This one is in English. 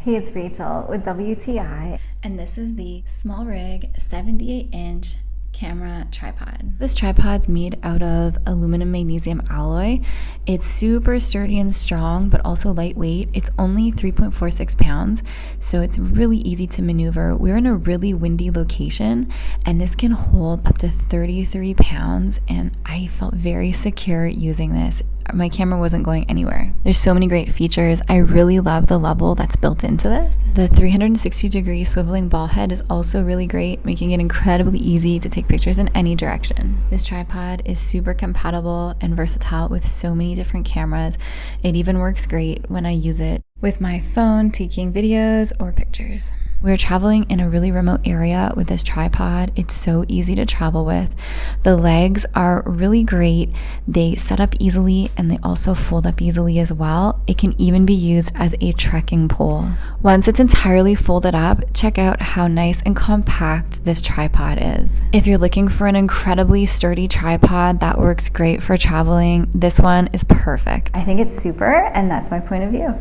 Hey, it's Rachel with WTI, and this is the SmallRig 78-inch camera tripod. This tripod's made out of aluminum magnesium alloy. It's super sturdy and strong, but also lightweight. It's only 3.46 pounds, so it's really easy to maneuver. We're in a really windy location, and this can hold up to 33 pounds, and I felt very secure using this. My camera wasn't going anywhere. There's so many great features. I really love the level that's built into this. The 360-degree swiveling ball head is also really great, making it incredibly easy to take pictures in any direction. This tripod is super compatible and versatile with so many different cameras. It even works great when I use it with my phone taking videos or pictures. We're traveling in a really remote area with this tripod. It's so easy to travel with. The legs are really great. They set up easily and they also fold up easily as well. It can even be used as a trekking pole. Once it's entirely folded up, check out how nice and compact this tripod is. If you're looking for an incredibly sturdy tripod that works great for traveling, this one is perfect. I think it's super, and that's my point of view.